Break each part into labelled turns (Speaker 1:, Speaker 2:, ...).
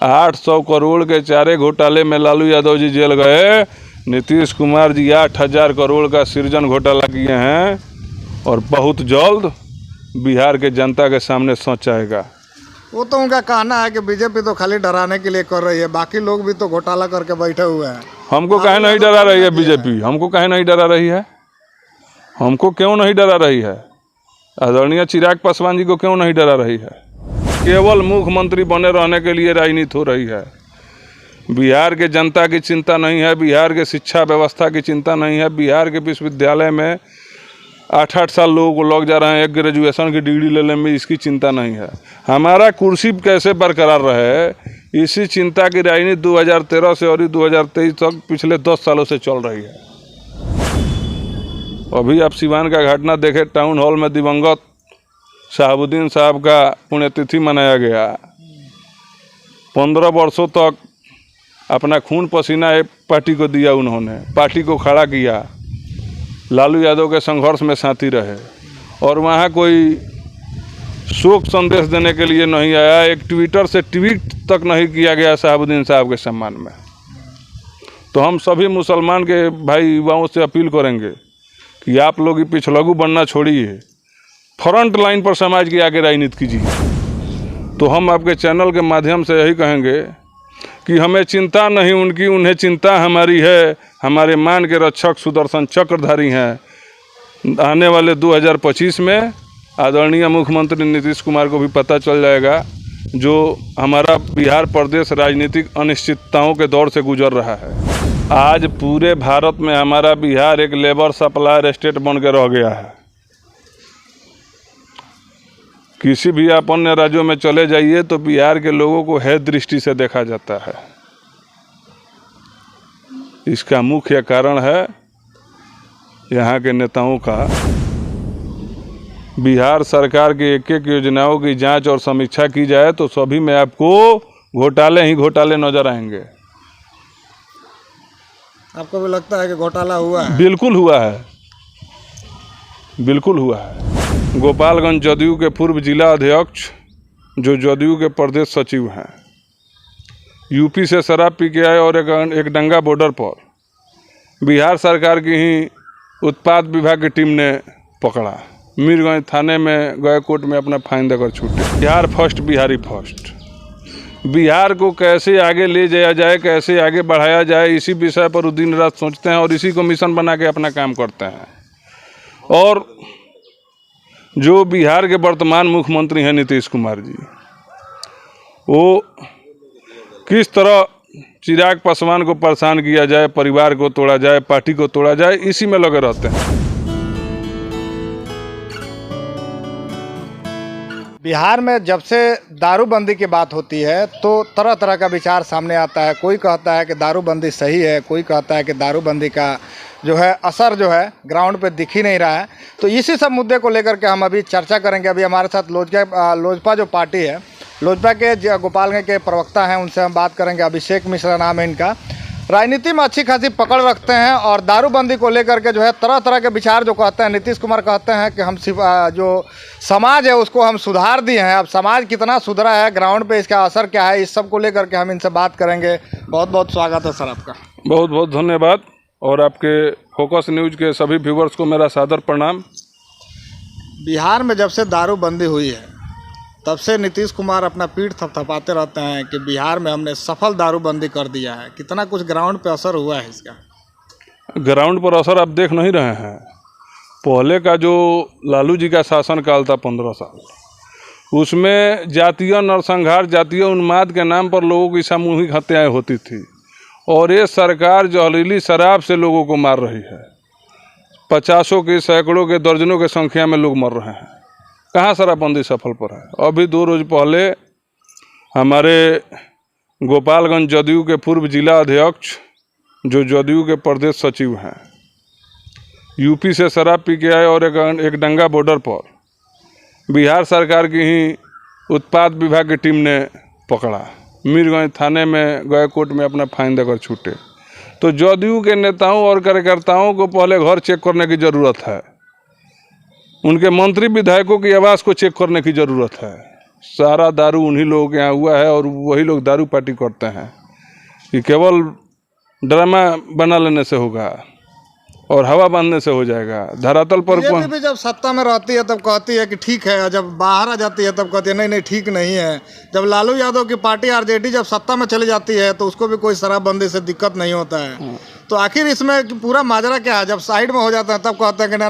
Speaker 1: 800 करोड़ के चारे घोटाले में लालू यादव जी जेल गए। नीतीश कुमार जी 8000 करोड़ का सृजन घोटाला किए हैं और बहुत जल्द बिहार के जनता के सामने सच आएगा।
Speaker 2: वो तो उनका कहना है कि बीजेपी तो खाली डराने के लिए कर रही है, बाकी लोग भी तो घोटाला करके बैठे हुए हैं।
Speaker 1: हमको काहे नहीं डरा रही है बीजेपी? हमको काहे नहीं डरा रही है? हमको क्यों नहीं डरा रही है? आदरणीय चिराग पासवान जी को क्यों नहीं डरा रही है? केवल मुख्यमंत्री बने रहने के लिए राजनीति हो रही है। बिहार के जनता की चिंता नहीं है, बिहार के शिक्षा व्यवस्था की चिंता नहीं है। बिहार के विश्वविद्यालय में 8-8 साल लोगों को लग जा रहे हैं एक ग्रेजुएशन की डिग्री लेने में, इसकी चिंता नहीं है। हमारा कुर्सी कैसे बरकरार रहे, इसी चिंता की राजनीति 2013 से और 2023 तक पिछले 10 सालों से चल रही है। अभी आप सिवान का घटना देखे, टाउन हॉल में दिवंगत शहाबुद्दीन साहब का पुण्यतिथि मनाया गया। 15 वर्षों तक अपना खून पसीना एक पार्टी को दिया, उन्होंने पार्टी को खड़ा किया, लालू यादव के संघर्ष में साथी रहे और वहाँ कोई शोक संदेश देने के लिए नहीं आया। एक ट्विटर से ट्वीट तक नहीं किया गया शहाबुद्दीन साहब के सम्मान में। तो हम सभी मुसलमान के भाई युवाओं से अपील करेंगे कि आप लोग ही पिछलगू बनना छोड़िए, फ्रंट लाइन पर समाज की आगे राजनीति कीजिए। तो हम आपके चैनल के माध्यम से यही कहेंगे कि हमें चिंता नहीं उनकी, उन्हें चिंता हमारी है। हमारे मान के रक्षक सुदर्शन चक्रधारी हैं। आने वाले 2025 में आदरणीय मुख्यमंत्री नीतीश कुमार को भी पता चल जाएगा जो हमारा बिहार प्रदेश राजनीतिक अनिश्चितताओं के दौर से गुजर रहा है। आज पूरे भारत में हमारा बिहार एक लेबर सप्लायर स्टेट बन के रह गया है। किसी भी आप अन्य राज्यों में चले जाइए तो बिहार के लोगों को हेय दृष्टि से देखा जाता है। इसका मुख्य कारण है यहाँ के नेताओं का। बिहार सरकार की एक-एक योजनाओं की जांच और समीक्षा की जाए तो सभी में आपको घोटाले ही घोटाले नजर आएंगे।
Speaker 2: आपको भी लगता है कि घोटाला हुआ है?
Speaker 1: बिल्कुल हुआ है, बिल्कुल हुआ है। गोपालगंज जदयू के पूर्व जिला अध्यक्ष जो जदयू के प्रदेश सचिव हैं, यूपी से शराब पी के आए और एक दंगा बॉर्डर पर बिहार सरकार की ही उत्पाद विभाग की टीम ने पकड़ा। मीरगंज थाने में गए, कोर्ट में अपना फाइन देकर छूटे। Bihar first, Bihari first. बिहार को कैसे आगे ले जाया जाए, कैसे आगे बढ़ाया जाए, इसी विषय पर दिन रात सोचते हैं और इसी को मिशन बना के अपना काम करते हैं। और जो बिहार के वर्तमान मुख्यमंत्री हैं नीतीश कुमार जी, वो किस तरह चिराग पासवान को परेशान किया जाए, परिवार को तोड़ा जाए, पार्टी को तोड़ा जाए, इसी में लगे रहते हैं।
Speaker 2: बिहार में जब से दारूबंदी की बात होती है तो तरह तरह का विचार सामने आता है। कोई कहता है कि दारूबंदी सही है, कोई कहता है कि दारूबंदी का जो है असर जो है ग्राउंड पे दिख ही नहीं रहा है। तो इसी सब मुद्दे को लेकर के हम अभी चर्चा करेंगे। अभी हमारे साथ लोजपा जो पार्टी है, लोजपा के गोपालगंज के प्रवक्ता हैं, उनसे हम बात करेंगे। अभिषेक मिश्रा नाम है इनका। राजनीति में अच्छी खासी पकड़ रखते हैं और दारूबंदी को लेकर के जो है तरह तरह के विचार जो कहते हैं। नीतीश कुमार कहते हैं कि हम जो समाज है उसको हम सुधार दिए हैं। अब समाज कितना सुधरा है, ग्राउंड पे इसका असर क्या है, इस सब को लेकर के हम इनसे बात करेंगे। बहुत बहुत स्वागत है सर आपका।
Speaker 1: बहुत बहुत धन्यवाद। और आपके फोकस न्यूज के सभी व्यूवर्स को मेरा सादर प्रणाम।
Speaker 2: बिहार में जब से दारूबंदी हुई है तब से नीतीश कुमार अपना पीठ थपथपाते रहते हैं कि बिहार में हमने सफल दारूबंदी कर दिया है। कितना कुछ ग्राउंड पे असर हुआ है इसका?
Speaker 1: ग्राउंड पर असर आप देख नहीं रहे हैं। पहले का जो लालू जी का शासनकाल था 15 साल, उसमें जातीय नरसंहार, जातीय उन्माद के नाम पर लोगों की सामूहिक हत्याएं होती थी। और ये सरकार जहरीली शराब से लोगों को मार रही है। 50 के, सैकड़ों के, दर्जनों के संख्या में लोग मर रहे हैं। कहाँ शराबबंदी सफल पर है? अभी 2 रोज पहले हमारे गोपालगंज जदयू के पूर्व जिला अध्यक्ष जो जदयू के प्रदेश सचिव हैं, यूपी से शराब पी के आए और एक दंगा बॉर्डर पर बिहार सरकार की ही उत्पाद विभाग की टीम ने पकड़ा। मीरगंज थाने में गए, कोर्ट में अपना फाइन देकर छूटे। तो जदयू के नेताओं और कार्यकर्ताओं को पहले घर चेक करने की ज़रूरत है। उनके मंत्री विधायकों की आवाज़ को चेक करने की ज़रूरत है। सारा दारू उन्हीं लोगों के यहाँ हुआ है और वही लोग दारू पार्टी करते हैं। ये केवल ड्रामा बना लेने से होगा और हवा बांधने से हो जाएगा। धरातल पर
Speaker 2: बीजेपी भी जब सत्ता में रहती है तब कहती है कि ठीक है, जब बाहर आ जाती है तब कहती है नहीं नहीं ठीक नहीं है। जब लालू यादव की पार्टी आरजेडी जब सत्ता में चली जाती है तो उसको भी कोई शराबबंदी से दिक्कत नहीं होता है। तो आखिर इसमें पूरा माजरा क्या है? जब साइड में हो जाता है तब कहते हैं कि ना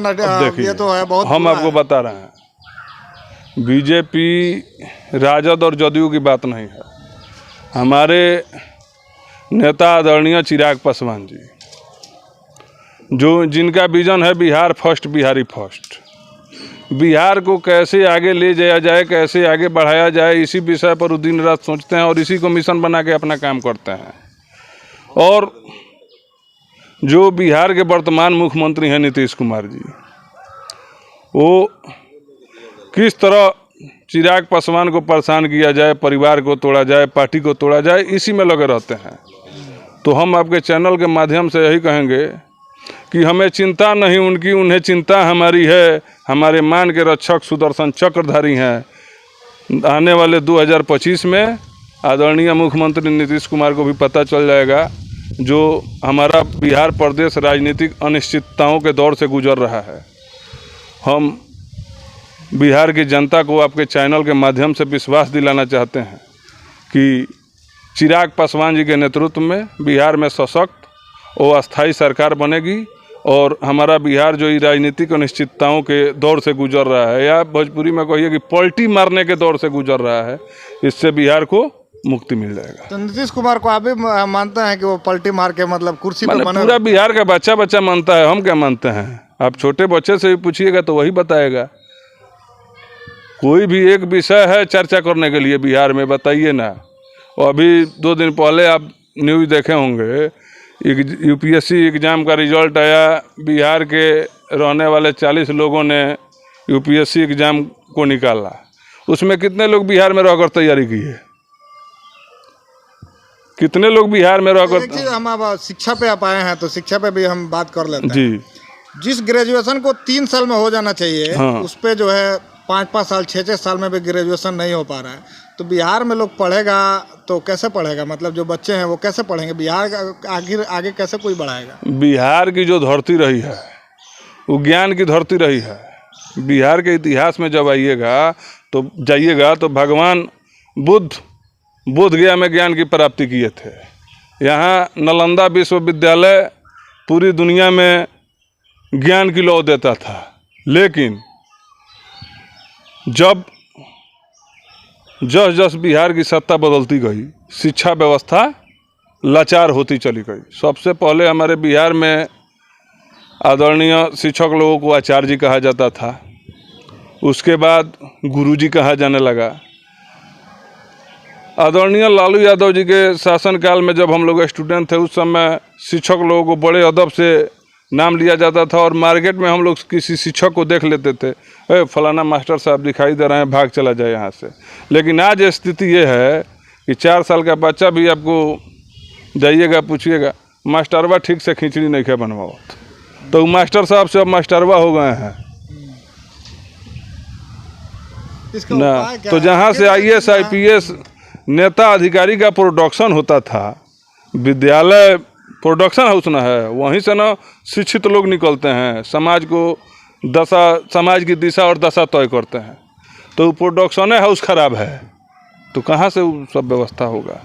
Speaker 2: ये तो है बहुत।
Speaker 1: हम आपको बता रहे हैं, बीजेपी राजद और जदयू की बात नहीं है। हमारे नेता आदरणीय चिराग पासवान जी, जो जिनका विजन है बिहार फर्स्ट, बिहारी फर्स्ट, बिहार को कैसे आगे ले जाया जाए, कैसे आगे बढ़ाया जाए, इसी विषय पर वो दिन रात सोचते हैं और इसी को मिशन बना के अपना काम करते हैं। और जो बिहार के वर्तमान मुख्यमंत्री हैं नीतीश कुमार जी, वो किस तरह चिराग पासवान को परेशान किया जाए, परिवार को तोड़ा जाए, पार्टी को तोड़ा जाए, इसी में लगे रहते हैं। तो हम आपके चैनल के माध्यम से यही कहेंगे कि हमें चिंता नहीं उनकी, उन्हें चिंता हमारी है। हमारे मान के रक्षक सुदर्शन चक्रधारी हैं। आने वाले 2025 में आदरणीय मुख्यमंत्री नीतीश कुमार को भी पता चल जाएगा जो हमारा बिहार प्रदेश राजनीतिक अनिश्चितताओं के दौर से गुजर रहा है। हम बिहार की जनता को आपके चैनल के माध्यम से विश्वास दिलाना चाहते हैं कि चिराग पासवान जी के नेतृत्व में बिहार में सशक्त और अस्थायी सरकार बनेगी और हमारा बिहार जो राजनीतिक अनिश्चितताओं के दौर से गुजर रहा है, या भोजपुरी में कहिए कि पलटी मारने के दौर से गुजर रहा है, इससे बिहार को मुक्ति मिल जाएगा।
Speaker 2: तो नीतीश कुमार को आप भी मानते हैं कि वो पलटी मार के मतलब कुर्सी पर बने?
Speaker 1: पूरा बिहार का बच्चा बच्चा मानता है, हम क्या मानते हैं? आप छोटे बच्चे से भी पूछिएगा तो वही बताएगा। कोई भी एक विषय है चर्चा करने के लिए बिहार में, बताइए ना। और अभी 2 दिन पहले आप न्यूज़ देखे होंगे, यूपीएससी एग्ज़ाम का रिजल्ट आया, बिहार के रहने वाले 40 लोगों ने यूपीएससी एग्ज़ाम को निकाला। उसमें कितने लोग बिहार में रहकर तैयारी की है? कितने लोग बिहार में रहकर?
Speaker 2: हम अब शिक्षा पे आप आए हैं तो शिक्षा पे भी हम बात कर लेते हैं
Speaker 1: जी।
Speaker 2: जिस ग्रेजुएशन को 3 साल में हो जाना चाहिए,
Speaker 1: हाँ।
Speaker 2: उस पे जो है 5-5 साल 6-6 साल में भी ग्रेजुएशन नहीं हो पा रहा है। तो बिहार में लोग पढ़ेगा तो कैसे पढ़ेगा? मतलब जो बच्चे हैं वो कैसे पढ़ेंगे? बिहार का आगे कैसे कोई बढ़ाएगा?
Speaker 1: बिहार की जो धरती रही है वो ज्ञान की धरती रही है। बिहार के इतिहास में जब जाइएगा तो भगवान बुद्ध गया में ज्ञान की प्राप्ति किए थे। यहाँ नालंदा विश्वविद्यालय पूरी दुनिया में ज्ञान की लौ देता था, लेकिन जस बिहार की सत्ता बदलती गई, शिक्षा व्यवस्था लाचार होती चली गई। सबसे पहले हमारे बिहार में आदरणीय शिक्षक लोगों को आचार्य जी कहा जाता था, उसके बाद गुरुजी कहा जाने लगा। आदरणीय लालू यादव जी के शासनकाल में जब हम लोग स्टूडेंट थे, उस समय शिक्षक लोगों को बड़े अदब से नाम लिया जाता था और मार्केट में हम लोग किसी शिक्षक को देख लेते थे, फलाना मास्टर साहब दिखाई दे रहे हैं, भाग चला जाए यहाँ से। लेकिन आज स्थिति ये है कि 4 साल का बच्चा भी आपको जाइएगा पूछिएगा, मास्टरवा ठीक से खिचड़ी नहीं खा बनवाओ, तो मास्टर साहब से अब मास्टरवा हो गए हैं ना। तो जहाँ से IAS IPS नेता अधिकारी का प्रोडक्शन होता था, विद्यालय प्रोडक्शन हाउस ना है, वहीं से ना शिक्षित लोग निकलते हैं, समाज की दिशा और दशा तय करते हैं। तो प्रोडक्शन हाउस खराब है तो कहाँ से वो सब व्यवस्था होगा?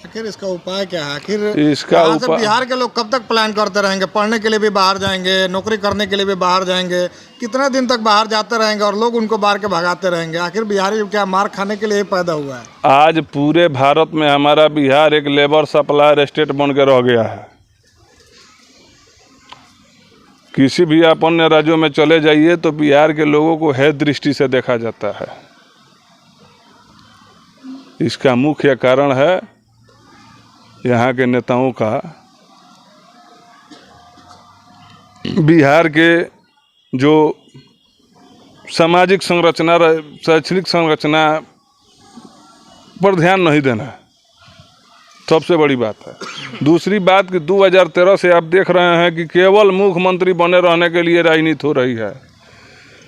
Speaker 2: आखिर इसका उपाय क्या है? आखिर
Speaker 1: इसका उपाय
Speaker 2: बिहार के लोग कब तक प्लान करते रहेंगे? पढ़ने के लिए भी बाहर जाएंगे, नौकरी करने के लिए भी बाहर जाएंगे, कितना दिन तक बाहर जाते रहेंगे और लोग उनको बाहर के भगाते रहेंगे? आखिर बिहारी क्या मार खाने के लिए ही पैदा हुआ है?
Speaker 1: आज पूरे भारत में हमारा बिहार एक लेबर सप्लायर स्टेट बन के रह गया है। किसी भी अन्य राज्यों में चले जाइए तो बिहार के लोगों को है दृष्टि से देखा जाता है। इसका मुख्य कारण है यहाँ के नेताओं का, बिहार के जो सामाजिक संरचना, शैक्षणिक संरचना पर ध्यान नहीं देना सबसे बड़ी बात है। दूसरी बात कि 2013 से आप देख रहे हैं कि केवल मुख्यमंत्री बने रहने के लिए राजनीति हो रही है।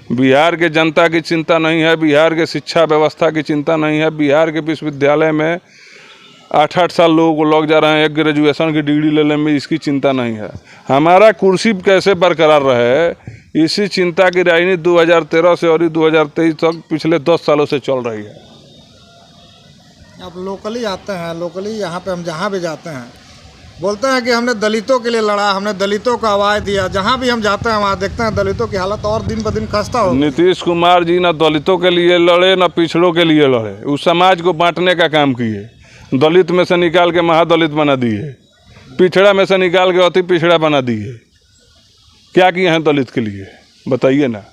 Speaker 1: बिहार के जनता की चिंता नहीं है, बिहार के शिक्षा व्यवस्था की चिंता नहीं है, बिहार के विश्वविद्यालय में 8-8 साल लोगों को लग जा रहे हैं एक ग्रेजुएशन की डिग्री लेने में, इसकी चिंता नहीं है। हमारा कुर्सी कैसे बरकरार रहे, इसी चिंता की राजनीति 2013 से और 2023 तक पिछले 10 सालों से चल रही है।
Speaker 2: आप लोकली आते हैं, लोकली यहाँ पे हम जहाँ भी जाते हैं बोलते हैं कि हमने दलितों के लिए लड़ा, हमने दलितों को आवाज़ दिया। जहाँ भी हम जाते हैं वहाँ देखते हैं दलितों की हालत और दिन ब दिन खस्ता हो।
Speaker 1: नीतीश कुमार जी ना दलितों के लिए लड़े ना पिछड़ों के लिए लड़े, उस समाज को बांटने का काम किए। दलित में से निकाल के महादलित बना दिए, पिछड़ा में से निकाल के अति पिछड़ा बना दिए। क्या किए हैं दलित के लिए बताइए ना।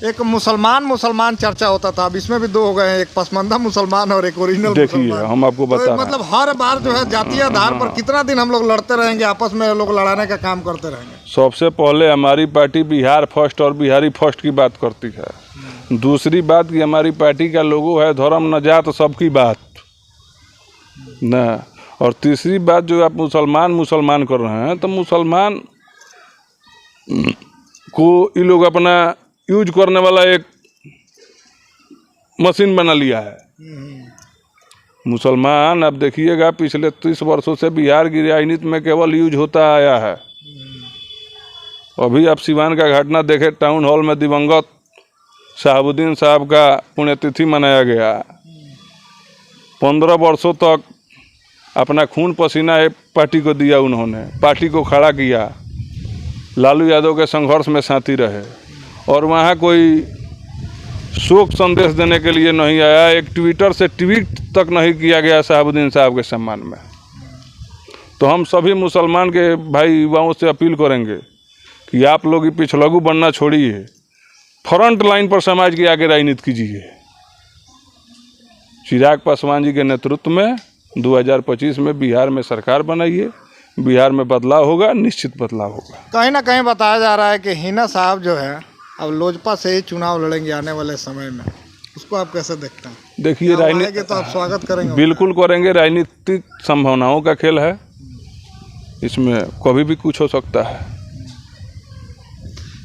Speaker 2: एक मुसलमान चर्चा होता था, अब इसमें भी दो हो गए हैं, एक पसमानदा मुसलमान और एक ओरिजिनल
Speaker 1: देखिए
Speaker 2: मुसलमान।
Speaker 1: हम आपको बता रहे हैं।
Speaker 2: मतलब हर बार जो है जातीय आधार पर कितना दिन हम लोग लड़ते रहेंगे, आपस में लोग लड़ाने का काम करते रहेंगे।
Speaker 1: सबसे पहले हमारी पार्टी बिहार फर्स्ट और बिहारी फर्स्ट की बात करती है। दूसरी बात कि हमारी पार्टी का लोगो है धर्म न जात सबकी बात ना। और तीसरी बात जो आप मुसलमान कर रहे हैं, तो मुसलमान को ये लोग अपना यूज करने वाला एक मशीन बना लिया है। मुसलमान अब देखिएगा पिछले 30 वर्षों से बिहार की राजनीति में केवल यूज होता आया है। अभी आप सिवान का घटना देखे, टाउन हॉल में दिवंगत शहाबुद्दीन साहब का पुण्यतिथि मनाया गया। 15 वर्षों तक अपना खून पसीना एक पार्टी को दिया, उन्होंने पार्टी को खड़ा किया, लालू यादव के संघर्ष में साथी रहे। और वहाँ कोई शोक संदेश देने के लिए नहीं आया, एक ट्विटर से ट्वीट तक नहीं किया गया शहाबुद्दीन साहब के सम्मान में। तो हम सभी मुसलमान के भाई युवाओं से अपील करेंगे कि आप लोग पिछलगू बनना छोड़िए, फ्रंट लाइन पर समाज के आगे राजनीति कीजिए। चिराग पासवान जी के नेतृत्व में 2025 में बिहार में सरकार बनाइए, बिहार में बदलाव होगा, निश्चित बदलाव होगा।
Speaker 2: कहीं ना कहीं बताया जा रहा है कि हिना साहब जो है अब लोजपा से ही चुनाव लड़ेंगे आने वाले समय में, उसको आप कैसे देखते हैं?
Speaker 1: देखिए राजनीति
Speaker 2: तो आप स्वागत करेंगे?
Speaker 1: बिल्कुल करेंगे, राजनीतिक संभावनाओं का खेल है, इसमें कभी भी कुछ हो सकता है।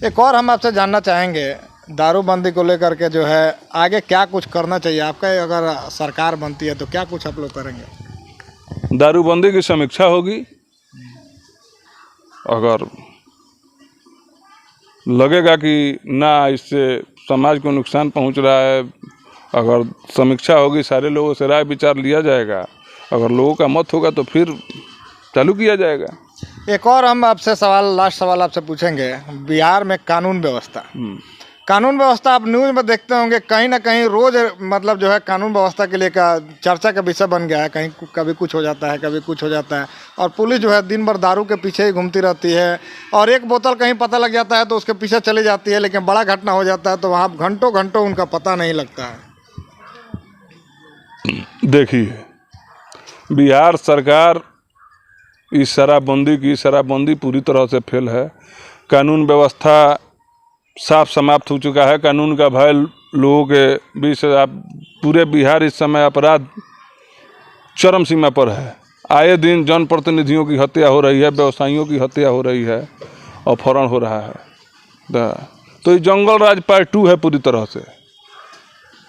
Speaker 2: एक और हम आपसे जानना चाहेंगे, दारूबंदी को लेकर के जो है आगे क्या कुछ करना चाहिए आपका, अगर सरकार बनती है तो क्या कुछ आप लोग करेंगे?
Speaker 1: दारूबंदी की समीक्षा होगी, अगर लगेगा कि ना इससे समाज को नुकसान पहुंच रहा है, अगर समीक्षा होगी, सारे लोगों से राय विचार लिया जाएगा, अगर लोगों का मत होगा तो फिर चालू किया जाएगा।
Speaker 2: एक और हम आपसे लास्ट सवाल आपसे पूछेंगे, बिहार में कानून व्यवस्था आप न्यूज़ में देखते होंगे, कहीं ना कहीं रोज मतलब जो है कानून व्यवस्था के लिए का चर्चा का विषय बन गया है। कहीं कभी कुछ हो जाता है, कभी कुछ हो जाता है, और पुलिस जो है दिन भर दारू के पीछे ही घूमती रहती है, और एक बोतल कहीं पता लग जाता है तो उसके पीछे चली जाती है, लेकिन बड़ा घटना हो जाता है तो वहाँ घंटों उनका पता नहीं लगता है।
Speaker 1: देखिए बिहार सरकार इस शराबबंदी पूरी तरह से फेल है। कानून व्यवस्था साफ समाप्त हो चुका है, कानून का भय लोगों के बीच आप पूरे बिहार इस समय अपराध चरम सीमा पर है। आए दिन जनप्रतिनिधियों की हत्या हो रही है, व्यवसायियों की हत्या हो रही है, अपहरण हो रहा है। तो ये जंगल राज पार्ट 2 है पूरी तरह से,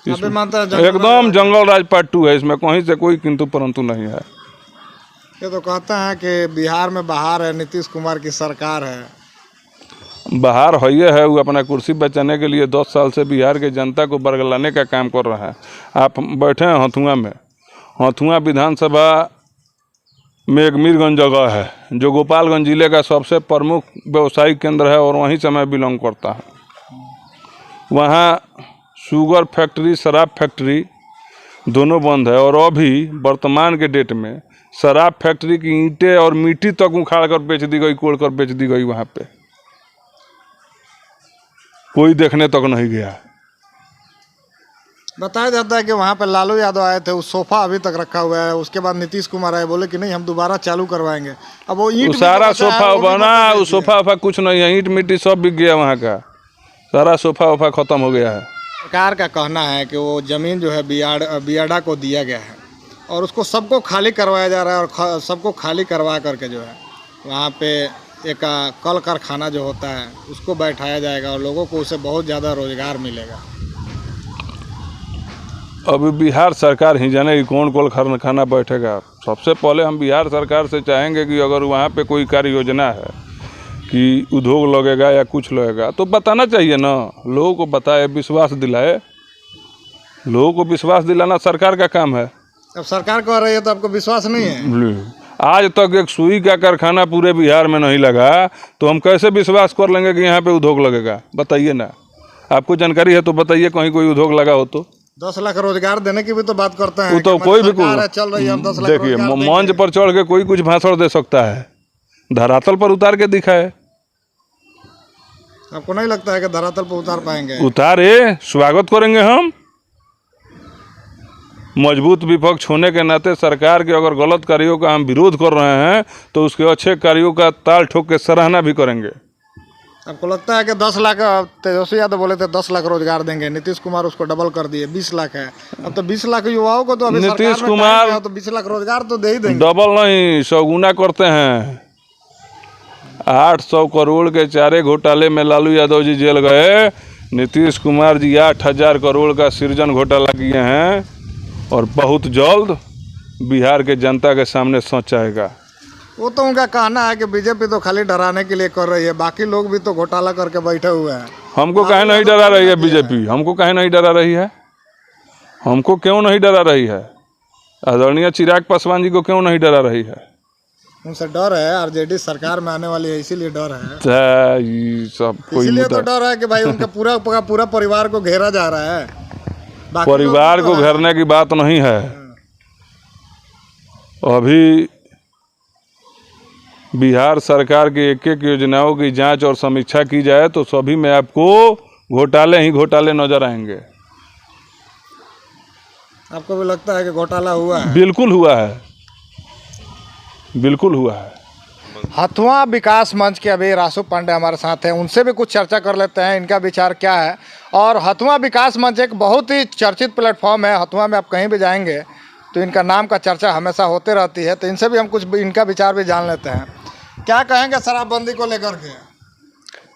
Speaker 1: एकदम जंगल राज पार्ट 2 है, इसमें कहीं से कोई किंतु परंतु नहीं है।
Speaker 2: ये तो कहते हैं कि बिहार में बाहर है, नीतीश कुमार की सरकार है।
Speaker 1: बाहर है वो अपना कुर्सी बचाने के लिए 10 साल से बिहार के जनता को बरगलाने का काम कर रहा है। आप बैठे हैं हथुआ में, हथुआ विधानसभा में एक मीरगंज जगह है जो गोपालगंज जिले का सबसे प्रमुख व्यवसायिक केंद्र है और वहीं से मैं बिलोंग करता हूँ। वहाँ शुगर फैक्ट्री, शराब फैक्ट्री दोनों बंद है, और अभी वर्तमान के डेट में शराब फैक्ट्री की ईंटें और मिट्टी तक उखाड़ कर बेच दी गई, कोड़ कर बेच दी गई। वहाँ पे कोई देखने तक नहीं गया।
Speaker 2: बताया जाता है कि वहाँ पे लालू यादव आए थे, उस सोफा अभी तक रखा हुआ है, उसके बाद नीतीश कुमार आए, बोले कि नहीं हम दोबारा चालू करवाएंगे। अब वो ईंट
Speaker 1: सारा सोफा बना, उस सोफा कुछ नहीं है, ईंट मिट्टी सब बिक गया, वहाँ का सारा सोफा खत्म हो गया है।
Speaker 2: सरकार का कहना है कि वो ज़मीन जो है बियाडा को दिया गया है और उसको सबको खाली करवाया जा रहा है, और सबको खाली करवा करके जो है वहाँ पे एक कल कारखाना जो होता है उसको बैठाया जाएगा और लोगों को उससे बहुत ज़्यादा रोजगार मिलेगा।
Speaker 1: अभी बिहार सरकार ही जाने कि कौन कल कारखाना बैठेगा। सबसे पहले हम बिहार सरकार से चाहेंगे कि अगर वहाँ पे कोई कार्य योजना है कि उद्योग लगेगा या कुछ लगेगा तो बताना चाहिए ना, लोगों को बताए, विश्वास दिलाए। लोगों को विश्वास दिलाना सरकार का काम है।
Speaker 2: अब सरकार कह रही है तो आपको विश्वास नहीं है?
Speaker 1: आज तक एक सुई का कारखाना पूरे बिहार में नहीं लगा तो हम कैसे विश्वास कर लेंगे कि यहाँ पे उद्योग लगेगा? बताइए ना, आपको जानकारी है तो बताइए कहीं कोई उद्योग लगा हो तो।
Speaker 2: 10 लाख रोजगार देने की भी तो बात करते हैं।
Speaker 1: वो तो कोई भी
Speaker 2: चल रही है, हम 10 लाख
Speaker 1: देखिए,
Speaker 2: रोजगार
Speaker 1: मंच पर चढ़ के कोई कुछ भाषण दे सकता है, धरातल पर उतार के दिखाए।
Speaker 2: आपको नहीं लगता है कि धरातल पर उतार पाएंगे?
Speaker 1: उतारे, स्वागत करेंगे हम। मजबूत विपक्ष होने के नाते सरकार के अगर गलत कार्यों का हम विरोध कर रहे हैं तो उसके अच्छे कार्यों का ताल ठोक के सराहना भी करेंगे।
Speaker 2: आपको लगता है कि 10 लाख, तेजस्वी यादव बोले थे 10 लाख रोजगार देंगे, नीतीश कुमार उसको डबल कर दिए, 20 लाख है। अब तो 20 लाख युवाओं को तो अभी
Speaker 1: नीतीश कुमार
Speaker 2: तो 20 लाख रोजगार तो दे ही देंगे।
Speaker 1: डबल नहीं, 100 गुना करते हैं। 800 करोड़ के चारे घोटाले में लालू यादव जी जेल गए, नीतीश कुमार जी 8000 करोड़ का सृजन घोटाला किए हैं और बहुत जल्द बिहार के जनता के सामने सच आएगा।
Speaker 2: वो तो उनका कहना है कि बीजेपी तो खाली डराने के लिए कर रही है, बाकी लोग भी तो घोटाला करके बैठे हुए हैं।
Speaker 1: हमको काहे नहीं डरा रही है बीजेपी? हमको काहे नहीं डरा रही है? हमको क्यों नहीं डरा रही है? आदरणीय चिराग पासवान जी को क्यों नहीं डरा रही है?
Speaker 2: उनसे डर है, आरजेडी सरकार में आने वाली है इसीलिए डर है।
Speaker 1: ये सब कोई
Speaker 2: इसीलिए तो डर है कि भाई उनका पूरा परिवार को घेरा जा रहा है।
Speaker 1: परिवार को घेरने की बात नहीं है। अभी बिहार सरकार की एक एक योजनाओं की जांच और समीक्षा की जाए तो सभी में आपको घोटाले ही घोटाले नजर आएंगे।
Speaker 2: आपको भी लगता है कि घोटाला हुआ है?
Speaker 1: बिल्कुल हुआ है, बिल्कुल हुआ है।
Speaker 2: हथुआ विकास मंच के अभी रासु पांडे हमारे साथ हैं, उनसे भी कुछ चर्चा कर लेते हैं, इनका विचार क्या है। और हथुआ विकास मंच एक बहुत ही चर्चित प्लेटफॉर्म है। हथुआ में आप कहीं भी जाएंगे तो इनका नाम का चर्चा हमेशा होते रहती है, तो इनसे भी हम कुछ इनका विचार भी जान लेते हैं। क्या कहेंगे शराबबंदी को लेकर के?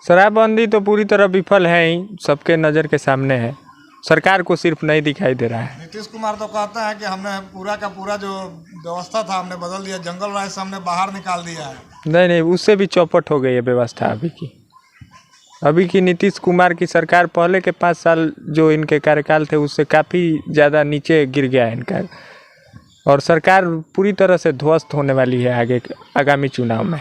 Speaker 3: शराबबंदी तो पूरी तरह विफल है ही, सबके नज़र के सामने है, सरकार को सिर्फ नहीं दिखाई दे रहा है।
Speaker 2: नीतीश कुमार तो कहते हैं कि हमने पूरा का पूरा जो व्यवस्था था हमने बदल दिया, जंगल राज से हमने बाहर निकाल दिया है।
Speaker 3: नहीं, उससे भी चौपट हो गई है व्यवस्था अभी की नीतीश कुमार की सरकार। पहले के 5 साल जो इनके कार्यकाल थे उससे काफ़ी ज़्यादा नीचे गिर गया है इनका, और सरकार पूरी तरह से ध्वस्त होने वाली है आगामी चुनाव में।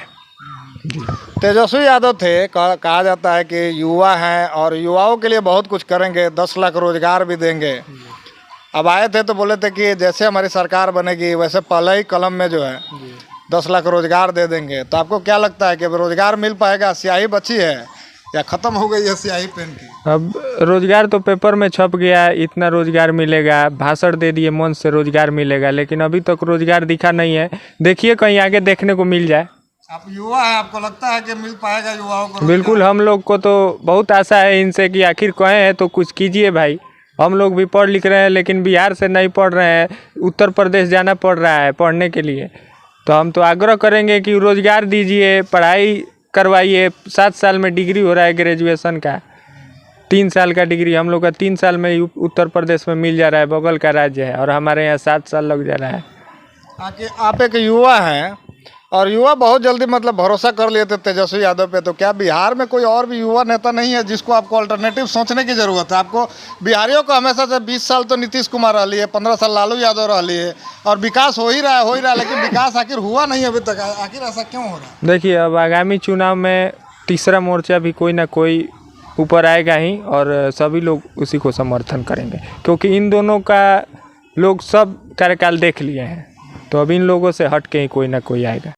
Speaker 2: तेजस्वी यादव थे, कहा जाता है कि युवा हैं और युवाओं के लिए बहुत कुछ करेंगे, 10 लाख रोजगार भी देंगे। अब आए थे तो बोले थे कि जैसे हमारी सरकार बनेगी वैसे पहले ही कलम में जो है 10 लाख रोजगार दे देंगे। तो आपको क्या लगता है कि रोजगार मिल पाएगा? स्याही बची है या ख़त्म हो गई है स्याही पेन की?
Speaker 3: अब रोजगार तो पेपर में छप गया, इतना रोजगार मिलेगा, भाषण दे दिए मंच से रोजगार मिलेगा, लेकिन अभी तक रोजगार दिखा नहीं है। देखिए कहीं आगे देखने को मिल जाए।
Speaker 2: आप युवा है, आपको लगता है कि मिल पाएगा युवाओं को?
Speaker 3: बिल्कुल, हम लोग को तो बहुत आशा है इनसे कि आखिर कहे हैं तो कुछ कीजिए भाई। हम लोग भी पढ़ लिख रहे हैं लेकिन बिहार से नहीं पढ़ रहे हैं, उत्तर प्रदेश जाना पड़ रहा है पढ़ने के लिए। तो हम तो आग्रह करेंगे कि रोजगार दीजिए, पढ़ाई करवाइए। 7 साल में डिग्री हो रहा है ग्रेजुएशन का, 3 साल का डिग्री हम लोग का 3 साल में उत्तर प्रदेश में मिल जा रहा है, बगल का राज्य है, और हमारे यहाँ 7 साल लग जा रहा है।
Speaker 2: आप एक युवा हैं और युवा बहुत जल्दी मतलब भरोसा कर लिए थे तेजस्वी यादव पे, तो क्या बिहार में कोई और भी युवा नेता नहीं है जिसको आपको अल्टरनेटिव सोचने की ज़रूरत है? आपको बिहारियों को हमेशा से 20 साल तो नीतीश कुमार रही है, 15 साल लालू यादव रही है, और विकास हो ही रहा है, लेकिन विकास आखिर हुआ नहीं अभी तक। आखिर ऐसा क्यों हो रहा है?
Speaker 3: देखिए, अब आगामी चुनाव में तीसरा मोर्चा भी कोई ना कोई ऊपर आएगा ही, और सभी लोग उसी को समर्थन करेंगे, क्योंकि इन दोनों का लोग सब कार्यकाल देख लिए हैं। तो अब इन लोगों से हट के ही कोई ना कोई आएगा।